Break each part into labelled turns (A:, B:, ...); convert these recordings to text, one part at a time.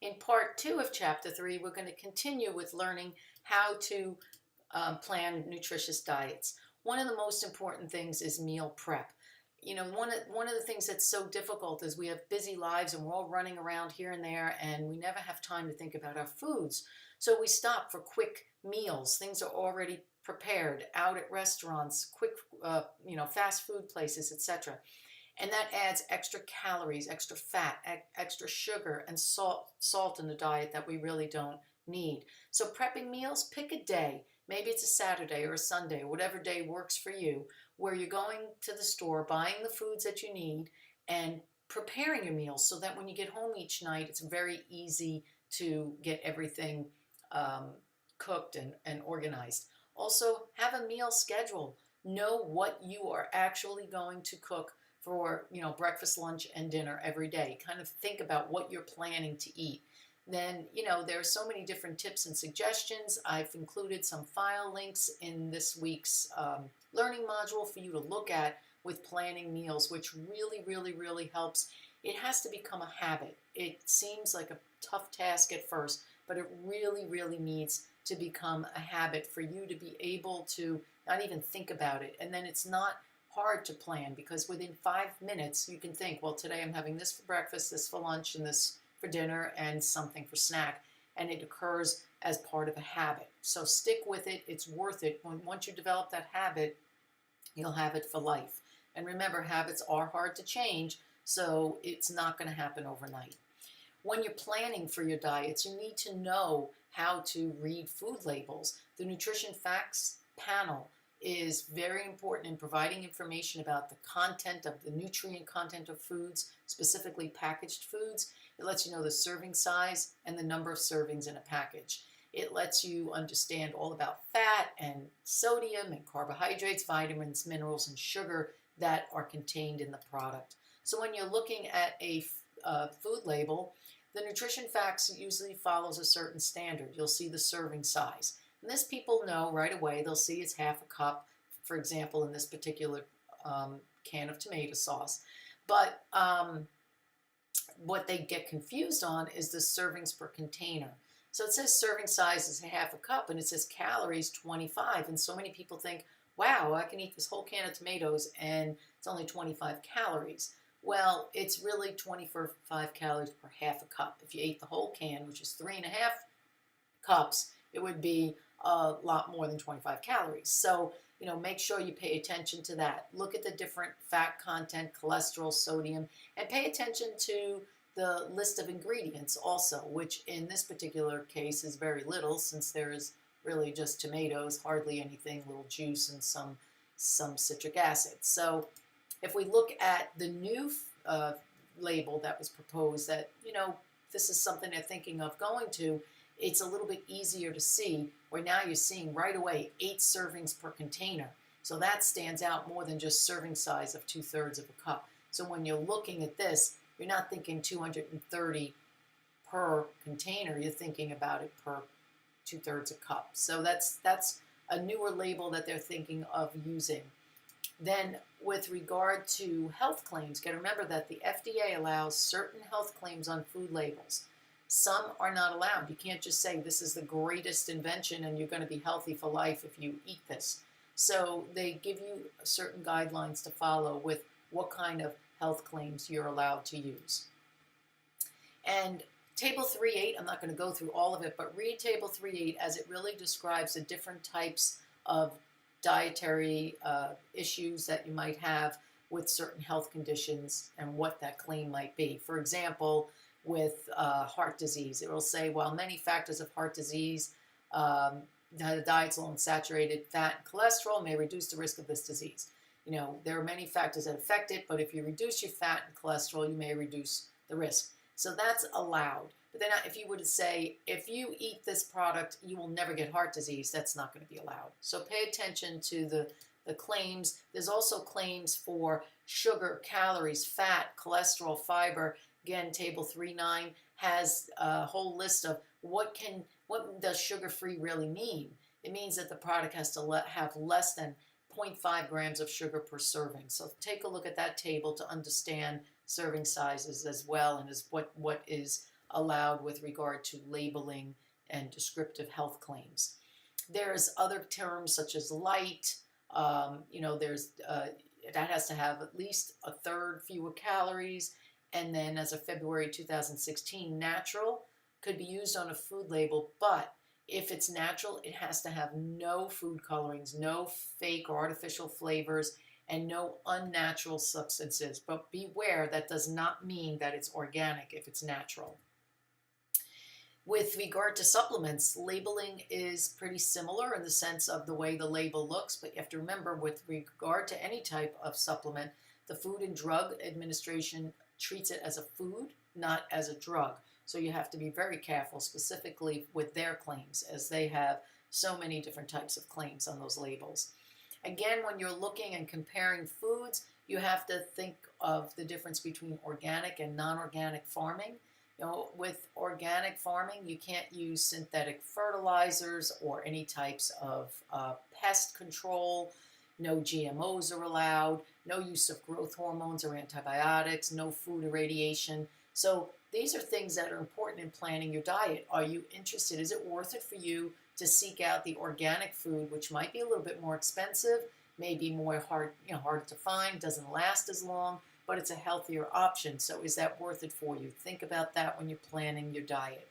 A: In part 2 of chapter 3, we're going to continue with learning how to plan nutritious diets. One of the most important things is meal prep. You know, one of the things that's so difficult is we have busy lives and we're all running around here and there, and we never have time to think about our foods. So we stop for quick meals. Things are already prepared out at restaurants, quick, fast food places, etc. And that adds extra calories, extra fat, extra sugar, and salt in the diet that we really don't need. So prepping meals, pick a day. Maybe it's a Saturday or a Sunday, or whatever day works for you, where you're going to the store, buying the foods that you need, and preparing your meals so that when you get home each night, it's very easy to get everything cooked and organized. Also, have a meal schedule. Know what you are actually going to cook for breakfast, lunch, and dinner every day. Kind of think about what you're planning to eat. Then there are so many different tips and suggestions. I've included some file links in this week's learning module for you to look at with planning meals, which really helps. It has to become a habit. It seems like a tough task at first, but it really needs to become a habit for you to be able to not even think about it. And then it's not hard to plan, because within 5 minutes you can think, well, today I'm having this for breakfast, this for lunch, and this for dinner, and something for snack, and it occurs as part of a habit. So stick with it. It's worth it. Once you develop that habit, you'll have it for life. And remember, habits are hard to change, so it's not going to happen overnight. When you're planning for your diets, you need to know how to read food labels. The Nutrition Facts panel is very important in providing information about the content of the nutrient content of foods, specifically packaged foods. It lets you know the serving size and the number of servings in a package. It lets you understand all about fat and sodium and carbohydrates, vitamins, minerals, and sugar that are contained in the product. So when you're looking at a food label, the Nutrition Facts usually follows a certain standard. You'll see the serving size. And this people know right away. They'll see it's half a cup, for example, in this particular can of tomato sauce. But what they get confused on is the servings per container. So it says serving size is half a cup, and it says calories 25. And so many people think, wow, I can eat this whole can of tomatoes and it's only 25 calories. Well, it's really 25 calories per half a cup. If you ate the whole can, which is 3.5 cups, it would be a lot more than 25 calories. So, make sure you pay attention to that. Look at the different fat content, cholesterol, sodium, and pay attention to the list of ingredients also, which in this particular case is very little, since there is really just tomatoes, hardly anything, little juice, and some citric acid. So if we look at the new label that was proposed, that, this is something they're thinking of going to, it's a little bit easier to see, where now you're seeing right away 8 servings per container. So that stands out more than just serving size of 2/3 of a cup. So when you're looking at this, you're not thinking 230 per container. You're thinking about it per 2/3 a cup. So that's a newer label that they're thinking of using. Then with regard to health claims, you got to remember that the FDA allows certain health claims on food labels. Some are not allowed. You can't just say this is the greatest invention and you're going to be healthy for life if you eat this. So they give you certain guidelines to follow with what kind of health claims you're allowed to use. And Table 3.8, I'm not going to go through all of it, but read Table 3.8 as it really describes the different types of dietary issues that you might have with certain health conditions and what that claim might be. For example, with heart disease, it will say, while many factors of heart disease, the diet's low in saturated fat and cholesterol may reduce the risk of this disease. There are many factors that affect it, but if you reduce your fat and cholesterol, you may reduce the risk. So that's allowed. But then if you were to say, if you eat this product, you will never get heart disease, that's not going to be allowed. So pay attention to the claims. There's also claims for sugar, calories, fat, cholesterol, fiber. Again, Table 3.9 has a whole list of what does sugar-free really mean. It means that the product has to have less than 0.5 grams of sugar per serving. So take a look at that table to understand serving sizes as well, and what is allowed with regard to labeling and descriptive health claims. There's other terms such as light. There's that has to have at least a third fewer calories. And then as of February 2016, natural could be used on a food label, but if it's natural, it has to have no food colorings, no fake or artificial flavors, and no unnatural substances. But beware, that does not mean that it's organic if it's natural. With regard to supplements, labeling is pretty similar in the sense of the way the label looks, but you have to remember with regard to any type of supplement, the Food and Drug Administration treats it as a food, not as a drug. So you have to be very careful specifically with their claims, as they have so many different types of claims on those labels. Again, when you're looking and comparing foods, you have to think of the difference between organic and non-organic farming. With organic farming, you can't use synthetic fertilizers or any types of pest control. No GMOs are allowed, no use of growth hormones or antibiotics, no food irradiation. So these are things that are important in planning your diet. Are you interested? Is it worth it for you to seek out the organic food, which might be a little bit more expensive, maybe more harder to find, doesn't last as long, but it's a healthier option. So is that worth it for you? Think about that when you're planning your diet.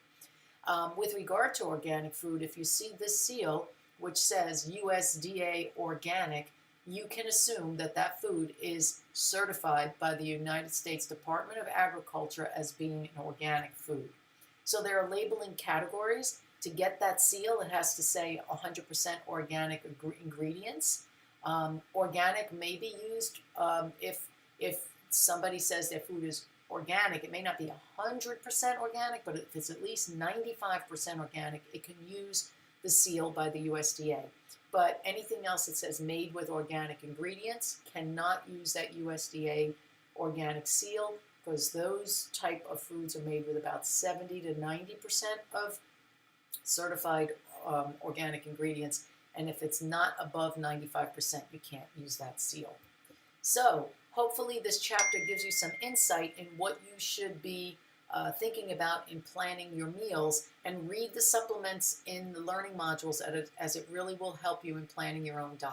A: With regard to organic food, if you see this seal, which says USDA organic, you can assume that that food is certified by the United States Department of Agriculture as being an organic food. So there are labeling categories. To get that seal, it has to say 100% organic ingredients. Organic may be used if somebody says their food is organic. It may not be 100% organic, but if it's at least 95% organic, it can use the seal by the USDA. But anything else that says made with organic ingredients cannot use that USDA organic seal, because those type of foods are made with about 70 to 90% of certified organic ingredients. And if it's not above 95%, you can't use that seal. So hopefully this chapter gives you some insight in what you should be thinking about in planning your meals, and read the supplements in the learning modules as it really will help you in planning your own diet.